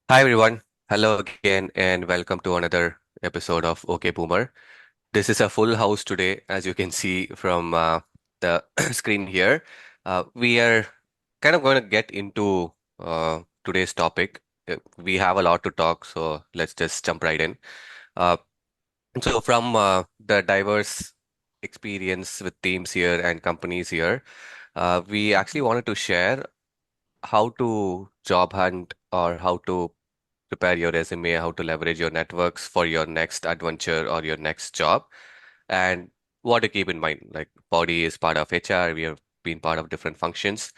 Hi everyone. Hello again and welcome to another episode of OK Boomer. This is a full house today, as you can see from the screen here. We are kind of going to get into today's topic. We have a lot to talk, so let's just jump right in. Uh, so from the diverse experience with teams here and companies here, we actually wanted to share how to job hunt or how to prepare your resume, how to leverage your networks for your next adventure or your next job, and what to keep in mind. Like Body is part of HR, we have been part of different functions.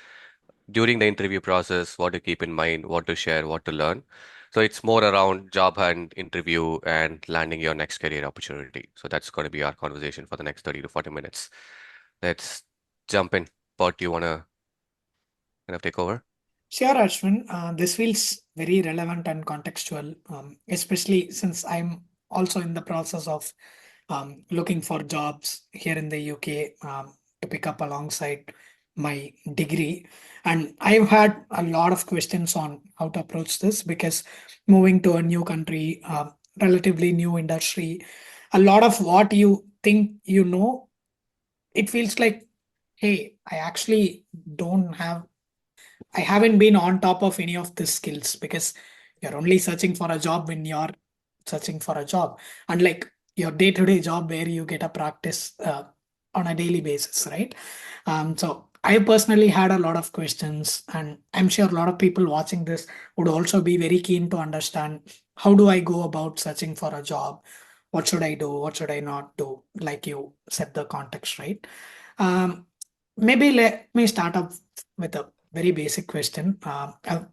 During the interview process, what to keep in mind, what to share, what to learn. So it's more around job hunt, interview, and landing your next career opportunity. So that's going to be our conversation for the next 30 to 40 minutes. Let's jump in. Bot, do you want to kind of take over? Sure, Ashwin. This feels very relevant and contextual, especially since I'm also in the process of looking for jobs here in the UK to pick up alongside my degree. And I've had a lot of questions on how to approach this because moving to a new country, relatively new industry, a lot of what you think it feels like, hey, I actually don't have I haven't been on top of any of these skills because you're only searching for a job when you're searching for a job. Unlike your day-to-day job where you get a practice on a daily basis, right? So I personally had a lot of questions, and I'm sure a lot of people watching this would also be very keen to understand how do I go about searching for a job? What should I do? What should I not do? Like you set the context, right? Um, Maybe let me start up with a very basic question. A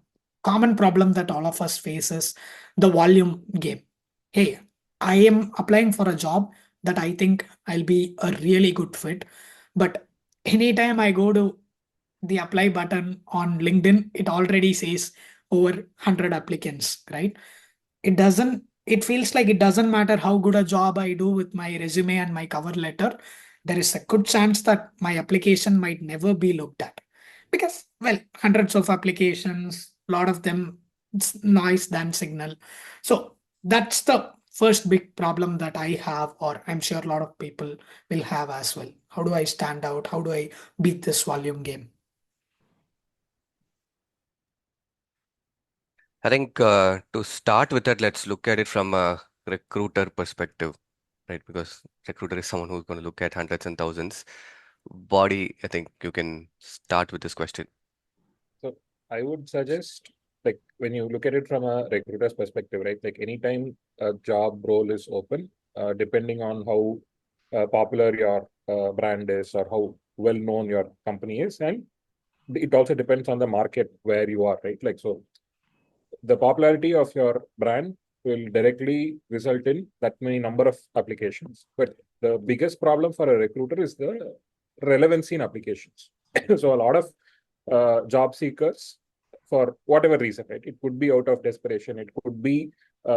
common problem that all of us face is the volume game. Hey, I am applying for a job that I think I'll be a really good fit, but anytime I go to the apply button on LinkedIn, it already says over 100 applicants, right? It feels like it doesn't matter how good a job I do with my resume and my cover letter, there is a good chance that my application might never be looked at because, well, hundreds of applications, a lot of them, it's noise than signal. So that's the first big problem that I have, or I'm sure a lot of people will have as well. How do I stand out? How do I beat this volume game? I think to start with that, let's look at it from a recruiter perspective, right? Because recruiter is someone who's going to look at hundreds and thousands. Body, I think you can start with this question. So I would suggest, like, when you look at it from a recruiter's perspective, right? Like, anytime a job role is open, depending on how popular your brand is or how well known your company is, and it also depends on the market where you are, right? Like, so the popularity of your brand will directly result in that many number of applications. But the biggest problem for a recruiter is the relevancy in applications. So a lot of job seekers, for whatever reason, right? It could be out of desperation. It could be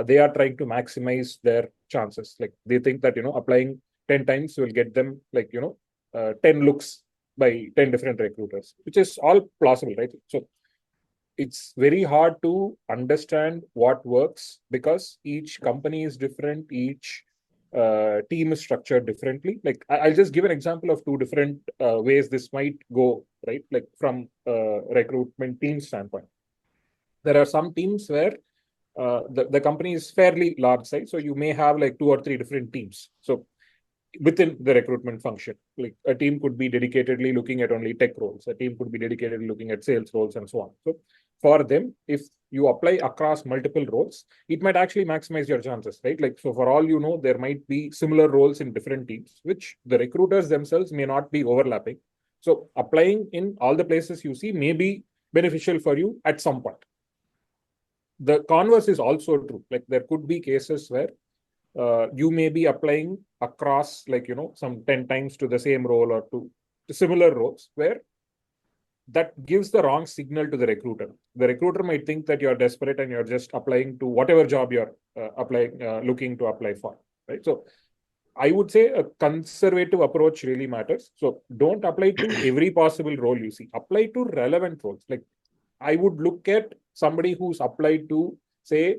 they are trying to maximize their chances. Like they think that applying 10 times will get them 10 looks by 10 different recruiters, which is all plausible, right? So it's very hard to understand what works because each company is different, each team is structured differently. Like I'll just give an example of two different ways this might go, right? Like from recruitment team standpoint, there are some teams where the company is fairly large size, so you may have like two or three different teams. So within the recruitment function, like a team could be dedicatedly looking at only tech roles, a team could be dedicatedly looking at sales roles, and so on. So for them, if you apply across multiple roles, it might actually maximize your chances, right? Like, so for all you know, there might be similar roles in different teams, which the recruiters themselves may not be overlapping. So applying in all the places you see may be beneficial for you at some point. The converse is also true. Like there could be cases where you may be applying across some 10 times to the same role or to similar roles, where that gives the wrong signal to the recruiter. The recruiter might think that you're desperate and you're just applying to whatever job you're looking to apply for, right? So I would say a conservative approach really matters. So don't apply to every possible role you see. Apply to relevant roles. Like I would look at somebody who's applied to say,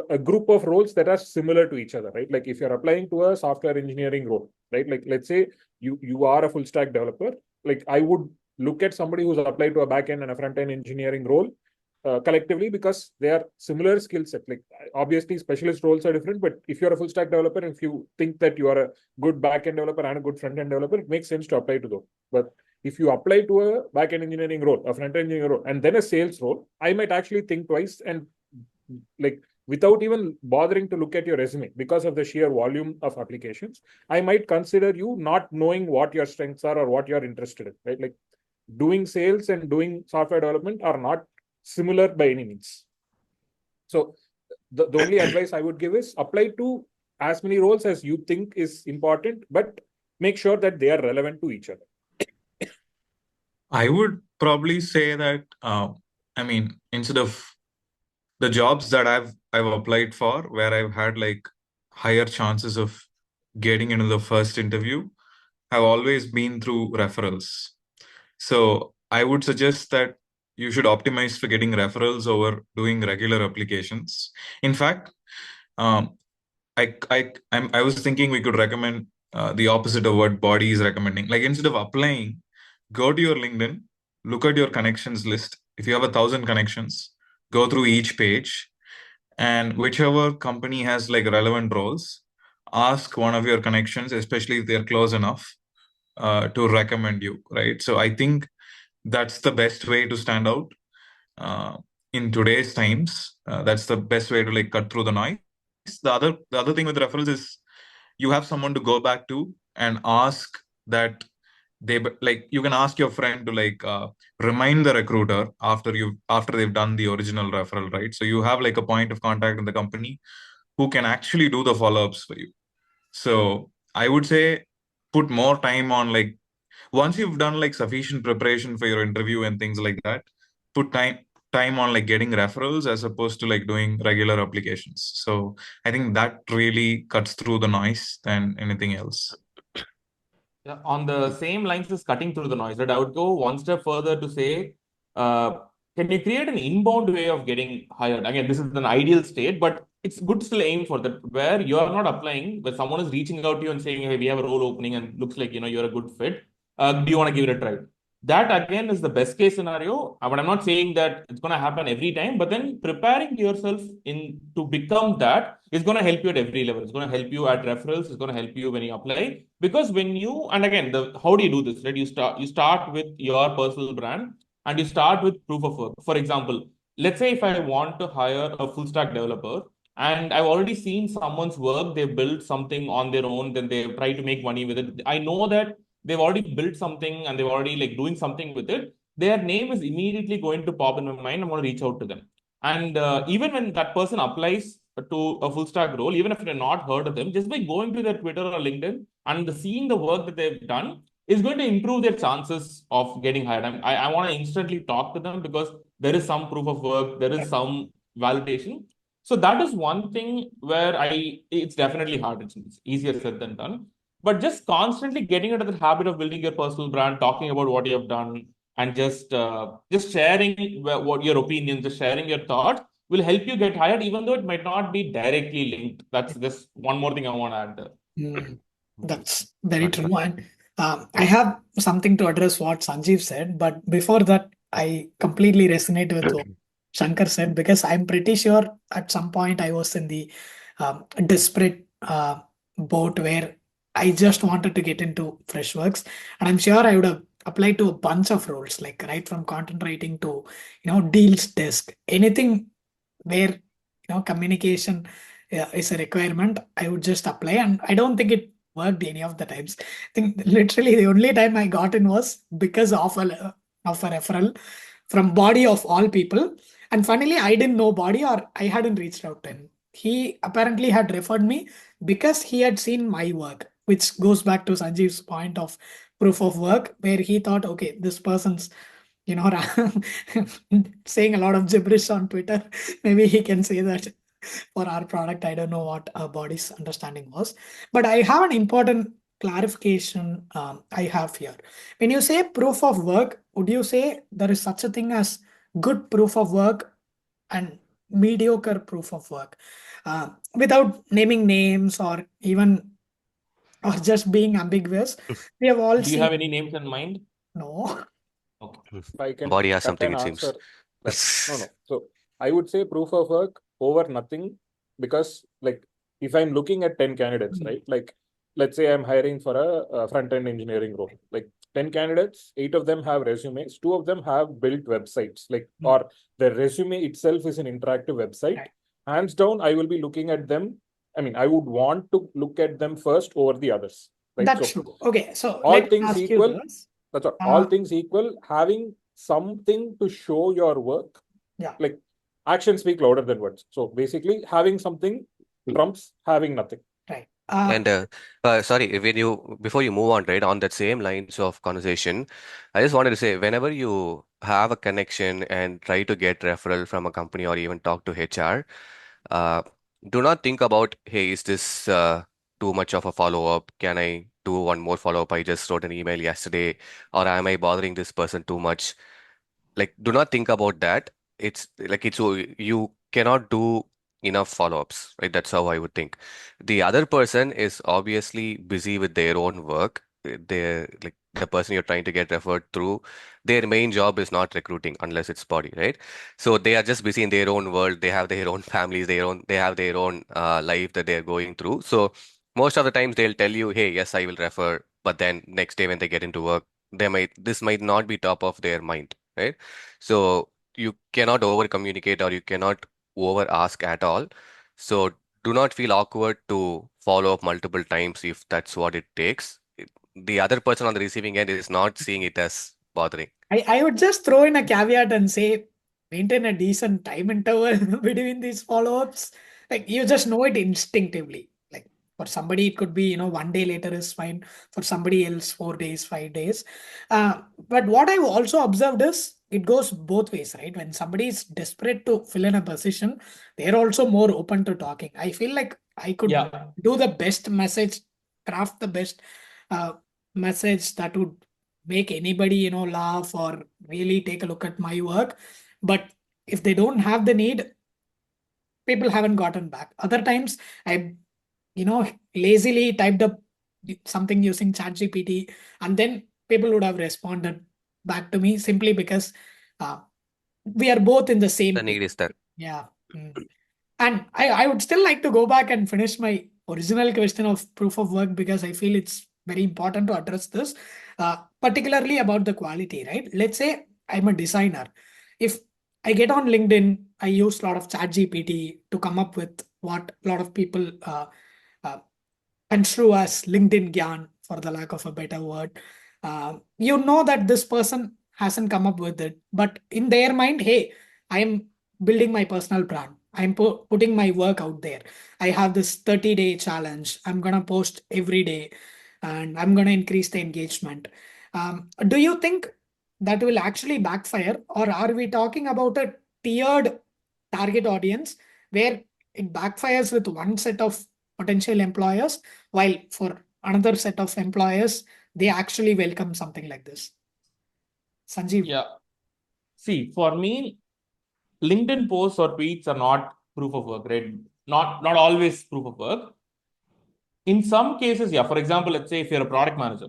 a group of roles that are similar to each other, right? Like if you're applying to a software engineering role, right? Like let's say you are a full stack developer. Like I would look at somebody who's applied to a back end and a front end engineering role collectively, because they are similar skill set. Like obviously specialist roles are different, but if you're a full stack developer, if you think that you are a good back end developer and a good front end developer, it makes sense to apply to those. But if you apply to a back end engineering role, a front end engineering role, and then a sales role, I might actually think twice and like without even bothering to look at your resume because of the sheer volume of applications, I might consider you not knowing what your strengths are or what you're interested in, right? Like doing sales and doing software development are not similar by any means. So the only advice I would give is apply to as many roles as you think is important, but make sure that they are relevant to each other. I would probably say that, I mean, instead of the jobs that I've applied for, where I've had like higher chances of getting into the first interview, have always been through referrals. So I would suggest that you should optimize for getting referrals over doing regular applications. In fact, um, I was thinking we could recommend the opposite of what Body is recommending. Like instead of applying, go to your LinkedIn, look at your connections list. If you have 1,000 connections, go through each page, and whichever company has like relevant roles, ask one of your connections, especially if they're close enough, to recommend you. Right. So I think that's the best way to stand out uh, in today's times. That's the best way to like cut through the noise. The other thing with referrals is you have someone to go back to and ask that like you can ask your friend to like remind the recruiter after they've done the original referral, right? So you have like a point of contact in the company who can actually do the follow-ups for you. So I would say put more time on like once you've done like sufficient preparation for your interview and things like that, put time on like getting referrals as opposed to like doing regular applications. So I think that really cuts through the noise than anything else. Yeah, on the same lines as cutting through the noise, right? I would go one step further to say, can you create an inbound way of getting hired? Again, this is an ideal state, but it's good to still aim for that, where you are not applying, but someone is reaching out to you and saying, hey, we have a role opening and looks like, you're a good fit. Do you want to give it a try? That again is the best case scenario. But I'm not saying that it's going to happen every time, but then preparing yourself in to become that is going to help you at every level. It's going to help you at referrals. It's going to help you when you apply. Because when you, and again, how do you do this, right? You start with your personal brand and you start with proof of work. For example, let's say if I want to hire a full stack developer and I've already seen someone's work, they built something on their own, then they try to make money with it. I know that they've already built something and they've already like doing something with it. Their name is immediately going to pop in my mind. I'm going to reach out to them. And even when that person applies to a full stack role, even if you've not heard of them, just by going to their Twitter or LinkedIn and seeing the work that they've done is going to improve their chances of getting hired. I want to instantly talk to them because there is some proof of work, there is some validation. So that is one thing where it's definitely hard. It's easier said than done. But just constantly getting into the habit of building your personal brand, talking about what you have done, and just sharing what your opinions, just sharing your thoughts will help you get hired, even though it might not be directly linked. That's just one more thing I want to add there. That's very Got it. true. And I have something to address what Sanjeev said, but before that, I completely resonate with what Shankar said because I'm pretty sure at some point I was in the desperate boat where I just wanted to get into Freshworks, and I'm sure I would have applied to a bunch of roles, like right from content writing to deals desk, anything where communication is a requirement. I would just apply, and I don't think it worked any of the times. I think literally the only time I got in was because of a referral from Body of all people. And funnily, I didn't know Body or I hadn't reached out to him. He apparently had referred me because he had seen my work, which goes back to Sanjeev's point of proof of work, where he thought, okay, this person's saying a lot of gibberish on Twitter. Maybe he can say that for our product. I don't know what Body's understanding was. But I have an important clarification I have here. When you say proof of work, would you say there is such a thing as good proof of work and mediocre proof of work. Without naming names or even or just being ambiguous, we have all Do you have seen. any names in mind? No. Okay. If I can Body has cut something, an it answer seems. that no. So I would say proof of work over nothing, because like if I'm looking at 10 candidates, right? Like let's say I'm hiring for a front-end engineering role. Like 10 candidates, 8 of them have resumes, 2 of them have built websites, like or the resume itself is an interactive website. Right. Hands down, I will be looking at them. I mean, I would want to look at them first over the others, right? That's So true. Okay, so all let me things ask you equal, this. that's all. Uh, All things equal, having something to show your work, Yeah. like actions speak louder than words. So basically, having something trumps having nothing. Right. And sorry, when you before you move on, right, on that same lines of conversation, I just wanted to say, whenever you have a connection and try to get referral from a company or even talk to HR, uh, do not think about, hey, is this too much of a follow-up? Can I do one more follow-up? I just wrote an email yesterday, or am I bothering this person too much? Like, do not think about that. It's like you cannot do enough follow-ups, right? That's how I would think. The other person is obviously busy with their own work. They're like the person you're trying to get referred through, their main job is not recruiting unless it's body, right? So they are just busy in their own world. They have their own families, they have their own life that they're going through. So most of the times they'll tell you, hey, yes, I will refer, but then next day when they get into work, this might not be top of their mind, right? So you cannot over communicate or you cannot over ask at all. So do not feel awkward to follow up multiple times if that's what it takes. The other person on the receiving end is not seeing it as bothering. I would just throw in a caveat and say maintain a decent time interval between these follow-ups. Like you just know it instinctively. Like for somebody, it could be, 1 day later is fine. For somebody else, 4 days, 5 days. But what I've also observed is it goes both ways, right? When somebody is desperate to fill in a position, they're also more open to talking. I feel like I could do the best message, craft the best uh, message that would make anybody laugh or really take a look at my work, but if they don't have the need, people haven't gotten back. Other times I lazily typed up something using ChatGPT, and then people would have responded back to me simply because uh, we are both in the The same page. need is there. Yeah. And I would still like to go back and finish my original question of proof of work because I feel it's very important to address this, particularly about the quality, right? Let's say I'm a designer. If I get on LinkedIn, I use a lot of chat GPT to come up with what a lot of people uh, construe as LinkedIn Gyan, for the lack of a better word. You know that this person hasn't come up with it, but in their mind, hey, I am building my personal brand. I'm putting my work out there. I have this 30-day challenge. I'm going to post every day and I'm going to increase the engagement. Do you think that will actually backfire, or are we talking about a tiered target audience where it backfires with one set of potential employers, while for another set of employers, they actually welcome something like this? Sanjeev. Yeah. See, for me, LinkedIn posts or tweets are not proof of work, right? Not always proof of work. In some cases, yeah. For example, let's say if you're a product manager,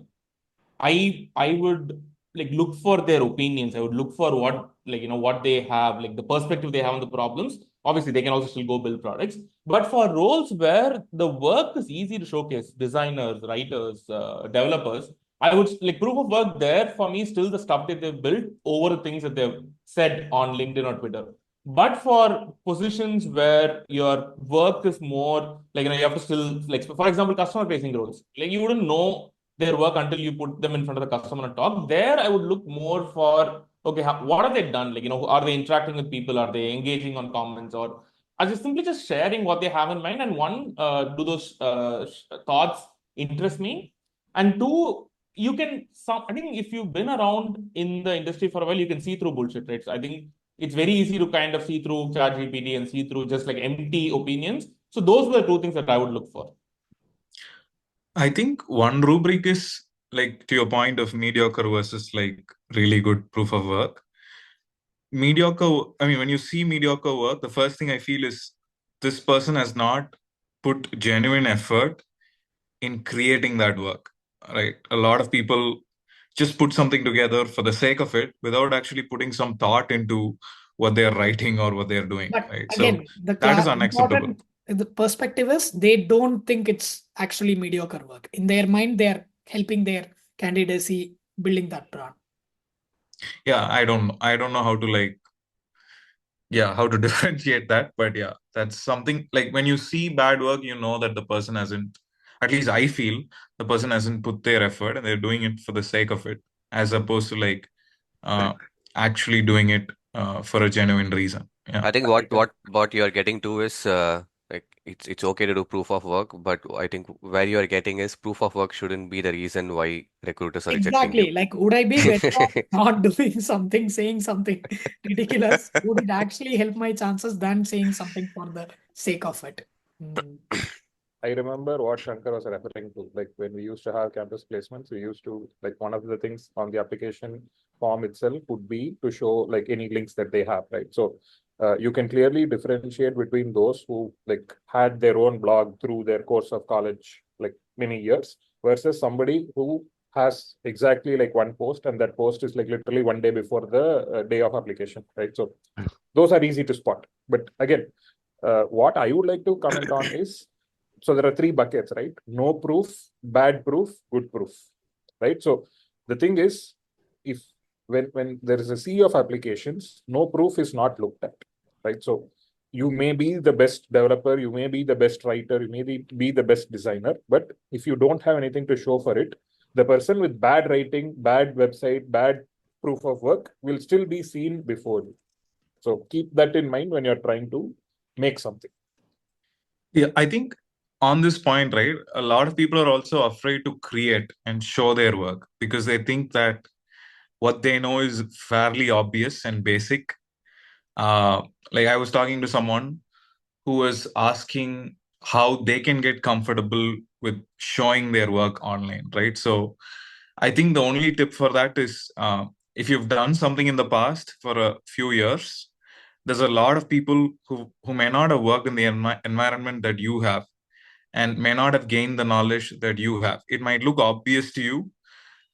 I would like look for their opinions. I would look for what what they have, like the perspective they have on the problems. Obviously, they can also still go build products. But for roles where the work is easy to showcase, designers, writers, developers, I would like proof of work there for me still the stuff that they've built over the things that they've said on LinkedIn or Twitter. But for positions where your work is more like you have to still like for example customer facing roles, like you wouldn't know their work until you put them in front of the customer and talk. There, I would look more for okay, what have they done? Like are they interacting with people? Are they engaging on comments? Or are they simply just sharing what they have in mind? And one, do those thoughts interest me? And two, you can some. I think if you've been around in the industry for a while, you can see through bullshit, right? So I think it's very easy to kind of see through ChatGPT and see through just like empty opinions. So those were the two things that I would look for. I think one rubric is like to your point of mediocre versus like really good proof of work. mediocre, I mean, when you see mediocre work, the first thing I feel is this person has not put genuine effort in creating that work, right? A lot of people just put something together for the sake of it without actually putting some thought into what they're writing or what they're doing, But right? So again, the that is unacceptable. important the perspective is they don't think it's actually mediocre work. In their mind, they are helping their candidacy building that brand. Yeah, I don't know how to like, yeah, how to differentiate that, but yeah, that's something like when you see bad work, you know that the person hasn't, at least I feel the person hasn't put their effort and they're doing it for the sake of it, as opposed to like uh, Right. actually doing it for a genuine reason. Yeah. I think I can what you're getting to is like it's okay to do proof of work, but I think where you're getting is proof of work shouldn't be the reason why recruiters are rejecting you. Exactly. Like, would I be better off not doing something, saying something ridiculous? Would it actually help my chances than saying something for the sake of it? Mm. I remember what Shankar was referring to. Like when we used to have campus placements, we used to like one of the things on the application form itself would be to show like any links that they have, right? So you can clearly differentiate between those who like had their own blog through their course of college, like many years, versus somebody who has exactly like one post, and that post is like literally one day before the day of application, right? So those are easy to spot. But again, what I would like to comment on is, so there are three buckets, right? No proof, bad proof, good proof, right? So the thing is, if when there is a sea of applications, no proof is not looked at, right? So you may be the best developer, you may be the best writer, you may be the best designer, but if you don't have anything to show for it, the person with bad writing, bad website, bad proof of work will still be seen before you. So keep that in mind when you're trying to make something. Yeah, I think on this point, right, a lot of people are also afraid to create and show their work because they think that what they know is fairly obvious and basic. Uh, like I was talking to someone who was asking how they can get comfortable with showing their work online, right? So I think the only tip for that is if you've done something in the past for a few years, there's a lot of people who may not have worked in the environment that you have and may not have gained the knowledge that you have. It might look obvious to you,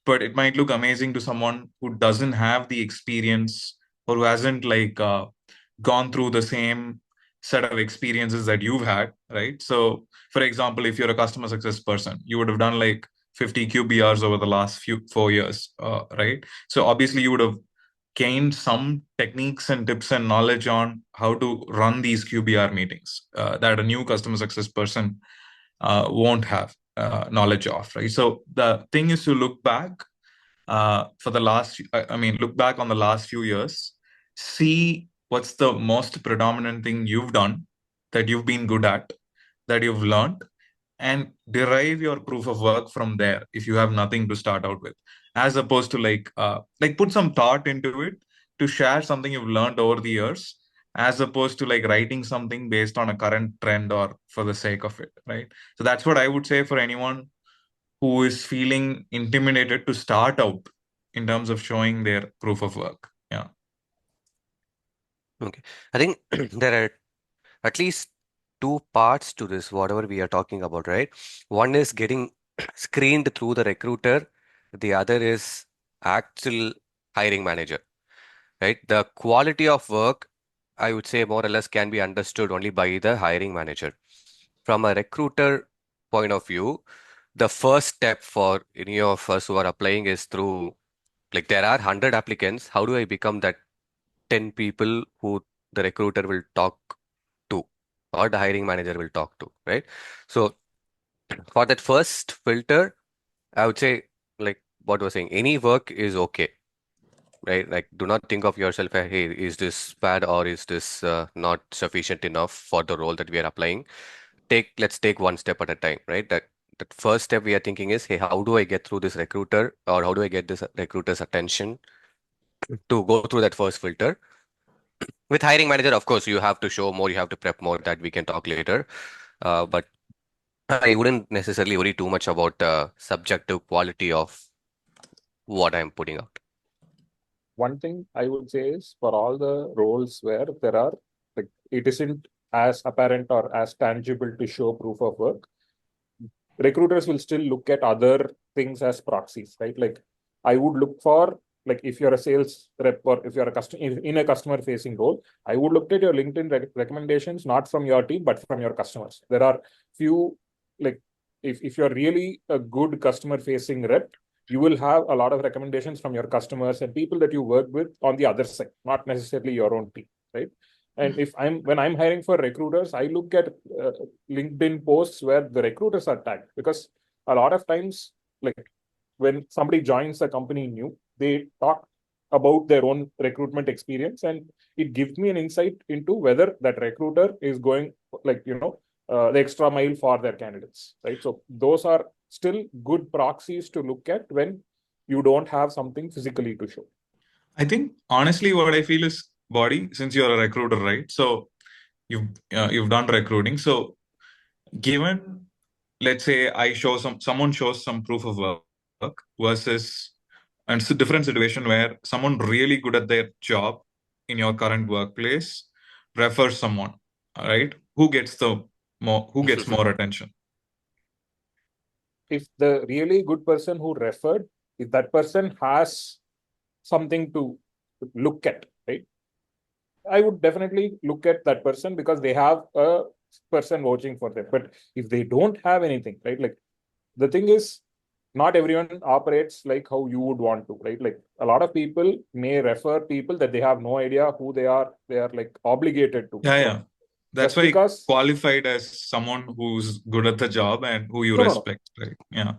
but it might look amazing to someone who doesn't have the experience or who hasn't like gone through the same set of experiences that you've had, right? So for example, if you're a customer success person, you would have done like 50 qbrs over the last few 4 years, right? So obviously you would have gained some techniques and tips and knowledge on how to run these qbr meetings that a new customer success person won't have knowledge of, right? So the thing is to look back for the last, I mean, look back on the last few years, see what's the most predominant thing you've done that you've been good at, that you've learned, and derive your proof of work from there if you have nothing to start out with, as opposed to like put some thought into it to share something you've learned over the years, as opposed to like writing something based on a current trend or for the sake of it, right? So that's what I would say for anyone who is feeling intimidated to start out in terms of showing their proof of work. Yeah. Okay. I think there are at least two parts to this, whatever we are talking about, right? One is getting screened through the recruiter, the other is actual hiring manager, right? The quality of work, I would say more or less can be understood only by the hiring manager. From a recruiter point of view, the first step for any of us who are applying is through, like, there are 100 applicants. How do I become that 10 people who the recruiter will talk to or the hiring manager will talk to, right? So for that first filter, I would say, like what was saying, any work is okay, right? Like, do not think of yourself as, hey, is this bad or is this not sufficient enough for the role that we are applying? Let's take one step at a time, right? That first step we are thinking is, hey, how do I get through this recruiter, or how do I get this recruiter's attention to go through that first filter? With hiring manager, of course, you have to show more, you have to prep more, that we can talk later. But I wouldn't necessarily worry too much about the subjective quality of what I'm putting out. one thing I would say is for all the roles where there are like it isn't as apparent or as tangible to show proof of work, recruiters will still look at other things as proxies, right? Like I would look for like if you're a sales rep or if you're a customer in a customer facing role, I would look at your LinkedIn recommendations not from your team but from your customers. There are few like if you're really a good customer facing rep, you will have a lot of recommendations from your customers and people that you work with on the other side, not necessarily your own team, right? And if I'm when I'm hiring for recruiters, I look at LinkedIn posts where the recruiters are tagged, because a lot of times, like when somebody joins a company new, they talk about their own recruitment experience, and it gives me an insight into whether that recruiter is going like the extra mile for their candidates, right? So those are still good proxies to look at when you don't have something physically to show. I think honestly, what I feel is, body, since you're a recruiter, right? So you've done recruiting. So given, let's say I show someone shows some proof of work versus, and it's a different situation where someone really good at their job in your current workplace refers someone, all right? Who gets more attention? If the really good person who referred, if that person has something to look at, right? I would definitely look at that person because they have a person vouching for them. But if they don't have anything, right? Like the thing is, not everyone operates like how you would want to, right? Like a lot of people may refer people that they have no idea who they are. They are like obligated to. Yeah, So yeah. That's just why because qualified as someone who's good at the job and who you no. respect, right? Yeah.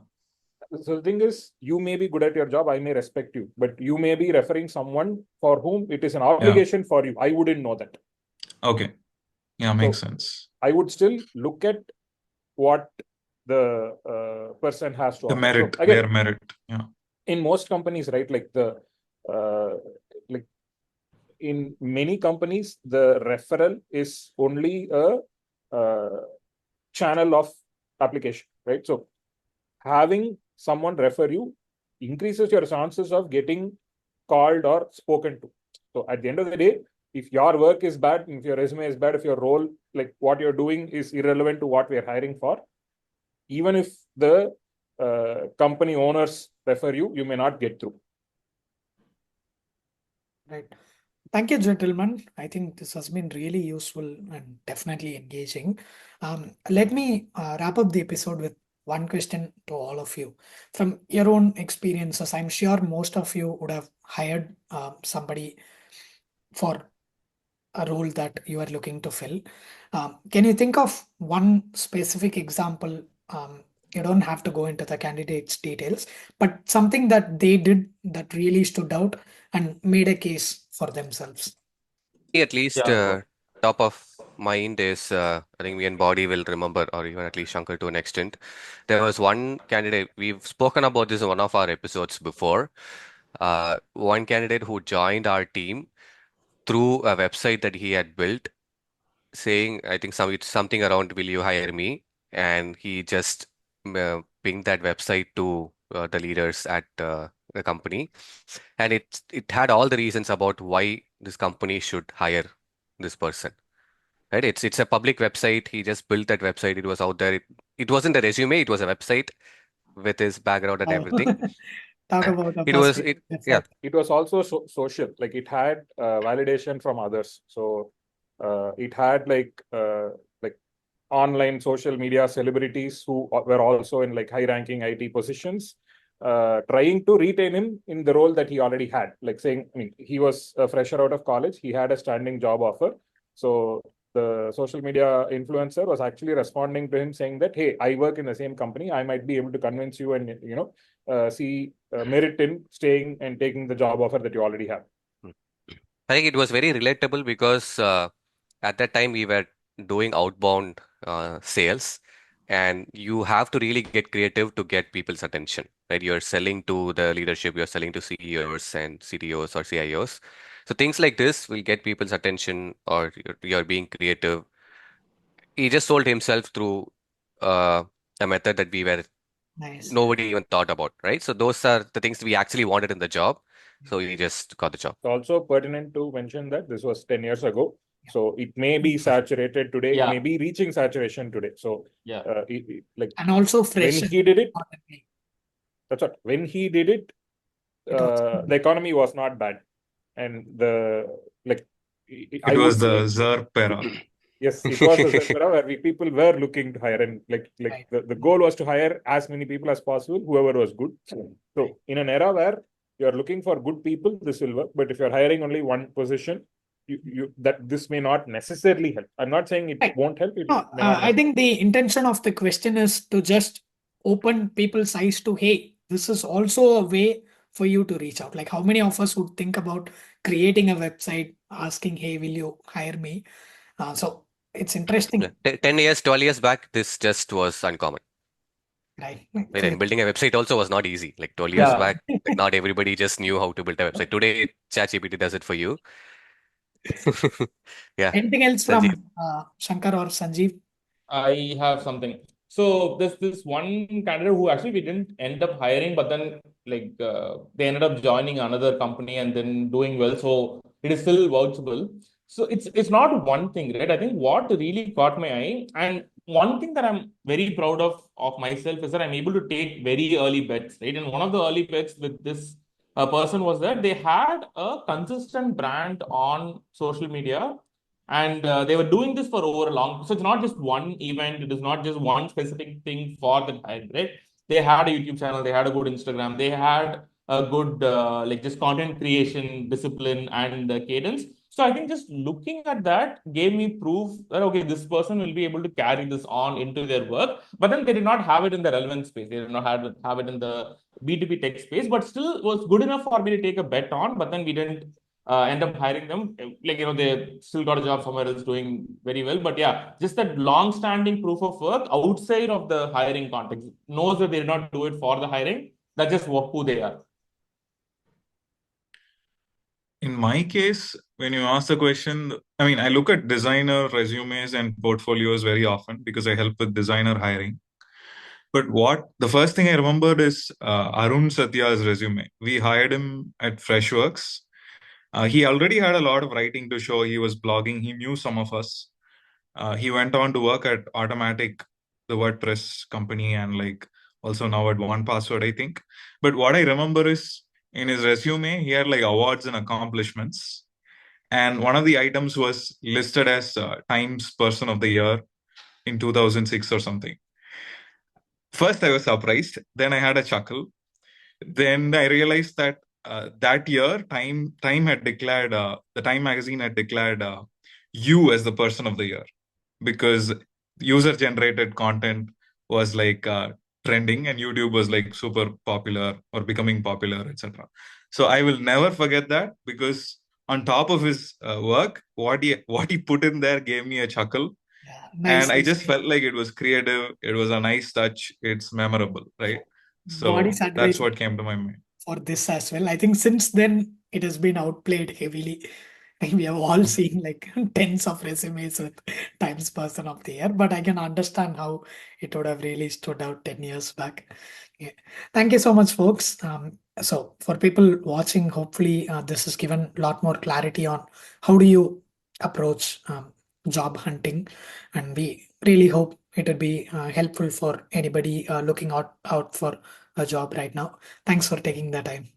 So the thing is, you may be good at your job, I may respect you, but you may be referring someone for whom it is an Yeah. obligation for you. I wouldn't know that. Okay. Yeah, makes So sense. I would still look at what the person has to The offer. So merit, again, their merit. Yeah. in most companies, right, like uh, like in many companies, the referral is only a channel of application, right? So having someone refer you increases your chances of getting called or spoken to. So at the end of the day, if your work is bad, if your resume is bad, if your role, like what you're doing is irrelevant to what we're hiring for, even if the company owners refer you, you may not get through. Right. Thank you, gentlemen. I think this has been really useful and definitely engaging. Let me wrap up the episode with one question to all of you. From your own experiences, I'm sure most of you would have hired somebody for a role that you are looking to fill. Can you think of one specific example? You don't have to go into the candidate's details, but something that they did that really stood out and made a case for themselves. At least Yeah. top of mind is I think me and Body will remember, or even at least Shankar to an extent. There was one candidate, we've spoken about this in one of our episodes before. One candidate who joined our team through a website that he had built, saying, I think something around, "Will you hire me?" And he just pinged that website to the leaders at the company, and it had all the reasons about why this company should hire this person. Right? It's a public website. He just built that website. It was out there. It wasn't a resume. It was a website with his background and Oh, everything. talk about a It was frustrating it. Yeah. effort. It was also social, like it had validation from others. So it had like online social media celebrities who were also in like high ranking IT positions, trying to retain him in the role that he already had, like saying, I mean, he was a fresher out of college, he had a standing job offer. So the social media influencer was actually responding to him saying that, hey, I work in the same company, I might be able to convince you and see merit in staying and taking the job offer that you already have. I think it was very relatable because at that time we were doing outbound sales, and you have to really get creative to get people's attention, right? You're selling to the leadership, you're selling to CEOs and CTOs or CIOs. So things like this will get people's attention, or you're being creative. He just sold himself through a method that we were Nice. nobody even thought about, right? So those are the things we actually wanted in the job. So he just got the job. It's also pertinent to mention that this was 10 years ago. So it may be saturated today, Yeah. may be reaching saturation today. So Yeah. like And also fresh. when he did it, importantly. that's what, when he did it, was- the economy was not bad. And I It would was the say, ZERP era. yes, it was the era where people were looking to hire, and Right. the goal was to hire as many people as possible, whoever was good. So in an era where you're looking for good people, this will work. But if you're hiring only one position, this may not necessarily help. I'm not saying it Right. won't help. It No, may not I think the intention of the question is to just open people's eyes to, hey, this is also a way for you to reach out. Like, how many of us would think about creating a website asking, hey, will you hire me? So it's interesting, Yeah. 10 years, 12 years back, this just was uncommon. right? Right, So and building a website also was not easy. Like 12 years Yeah. back, like not everybody just knew how to build a website. Today, ChatGPT does it for you. Yeah, anything else Sanjeev. from Shankar or Sanjeev? I have something. So there's this one candidate who actually we didn't end up hiring, but then they ended up joining another company and then doing well. So it is still vouchable. So it's not one thing, right? I think what really caught my eye, and one thing that I'm very proud of myself is that I'm able to take very early bets, right? And one of the early bets with this person was that they had a consistent brand on social media, and they were doing this for over a long. So it's not just one event. It is not just one specific thing for the time, right? They had a YouTube channel. They had a good Instagram. They had a good just content creation discipline and cadence. So I think just looking at that gave me proof that okay, this person will be able to carry this on into their work. But then they did not have it in the relevant space. They did not have it in the B2B tech space, but still was good enough for me to take a bet on. But then we didn't end up hiring them. They still got a job somewhere else doing very well. But yeah, just that long-standing proof of work outside of the hiring context knows that they did not do it for the hiring. That's just who they are. In my case, when you ask the question, I mean, I look at designer resumes and portfolios very often because I help with designer hiring. But the first thing I remembered is Arun Satya's resume. We hired him at Freshworks. He already had a lot of writing to show. He was blogging. He knew some of us. He went on to work at Automatic, the WordPress company, and also now at 1Password, I think. But what I remember is in his resume, he had awards and accomplishments. And one of the items was listed as Times Person of the Year in 2006 or something. First, I was surprised. Then I had a chuckle. Then I realized that that year, Time had declared, the Time magazine had declared you as the Person of the Year because user-generated content was trending and YouTube was super popular or becoming popular, etc. So I will never forget that because on top of his work, what he put in there gave me a chuckle. Yeah, And nice. I just felt like it was creative. It was a nice touch. It's memorable, right? Body So that's saturation what came to my mind. for this as well. I think since then it has been outplayed heavily. We have all seen tens of resumes with Times Person of the Year, but I can understand how it would have really stood out 10 years back. Yeah. Thank you so much, folks. So for people watching, hopefully this has given a lot more clarity on how do you approach job hunting, and we really hope it would be helpful for anybody looking out for a job right now. Thanks for taking the time.